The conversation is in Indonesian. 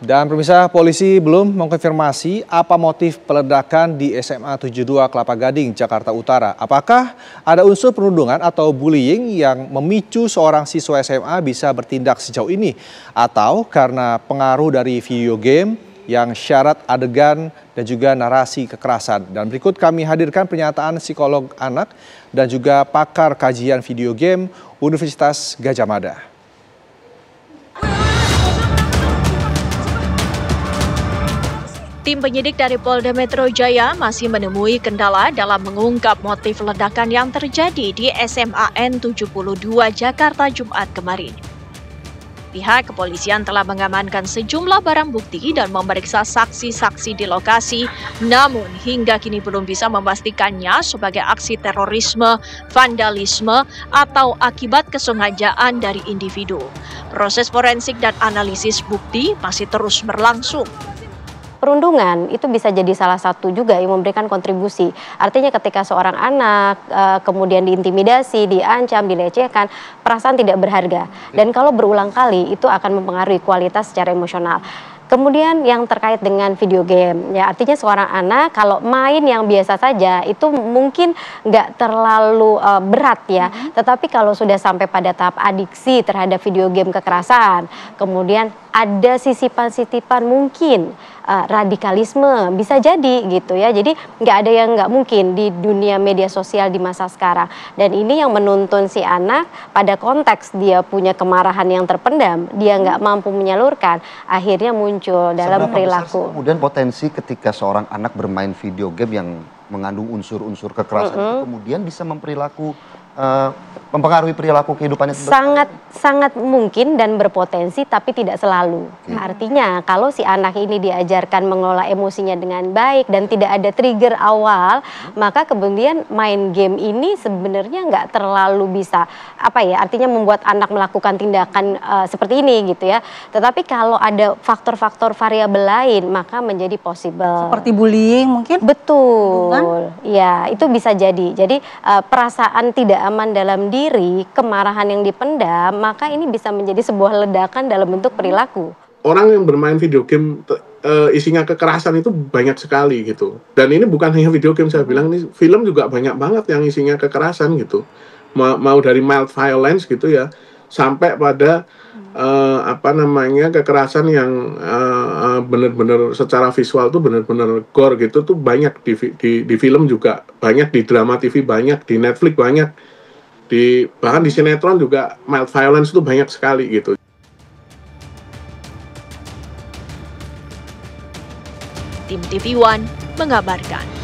Dan pemirsa, polisi belum mengkonfirmasi apa motif peledakan di SMA 72 Kelapa Gading, Jakarta Utara. Apakah ada unsur perundungan atau bullying yang memicu seorang siswa SMA bisa bertindak sejauh ini? Atau karena pengaruh dari video game yang syarat adegan dan juga narasi kekerasan. Dan berikut kami hadirkan pernyataan psikolog anak dan juga pakar kajian video game Universitas Gadjah Mada. Tim penyidik dari Polda Metro Jaya masih menemui kendala dalam mengungkap motif ledakan yang terjadi di SMA N72 Jakarta Jumat kemarin. Pihak kepolisian telah mengamankan sejumlah barang bukti dan memeriksa saksi-saksi di lokasi, namun hingga kini belum bisa memastikannya sebagai aksi terorisme, vandalisme, atau akibat kesengajaan dari individu. Proses forensik dan analisis bukti masih terus berlangsung. Perundungan itu bisa jadi salah satu juga yang memberikan kontribusi. Artinya ketika seorang anak kemudian diintimidasi, diancam, dilecehkan, perasaan tidak berharga. Dan kalau berulang kali itu akan mempengaruhi kualitas secara emosional. Kemudian yang terkait dengan video game, ya artinya seorang anak kalau main yang biasa saja itu mungkin nggak terlalu berat ya. Tetapi kalau sudah sampai pada tahap adiksi terhadap video game kekerasan, kemudian ada sisipan-sisipan mungkin radikalisme bisa jadi gitu ya. Jadi nggak ada yang nggak mungkin di dunia media sosial di masa sekarang. Dan ini yang menuntun si anak pada konteks dia punya kemarahan yang terpendam, dia nggak mampu menyalurkan, akhirnya muncul dalam perilaku. Kemudian potensi ketika seorang anak bermain video game yang mengandung unsur-unsur kekerasan itu kemudian bisa mempengaruhi perilaku kehidupannya. Sangat mungkin dan berpotensi, tapi tidak selalu. Artinya kalau si anak ini diajarkan mengelola emosinya dengan baik dan tidak ada trigger awal, maka kemudian main game ini sebenarnya nggak terlalu bisa artinya membuat anak melakukan tindakan seperti ini gitu ya. Tetapi kalau ada faktor-faktor variabel lain, maka menjadi possible. Seperti bullying mungkin? Betul. Ya, itu bisa jadi. Jadi perasaan tidak aman dalam diri, kemarahan yang dipendam, maka ini bisa menjadi sebuah ledakan dalam bentuk perilaku. Orang yang bermain video game isinya kekerasan itu banyak sekali gitu. Dan ini bukan hanya video game, saya bilang ini film juga banyak banget yang isinya kekerasan gitu. Mau dari mild violence gitu ya, sampai pada kekerasan yang benar-benar secara visual tuh benar-benar gore gitu tuh banyak di film juga, banyak di drama TV, banyak di Netflix, banyak bahkan di sinetron juga mild violence tuh banyak sekali gitu. Tim TV One mengabarkan.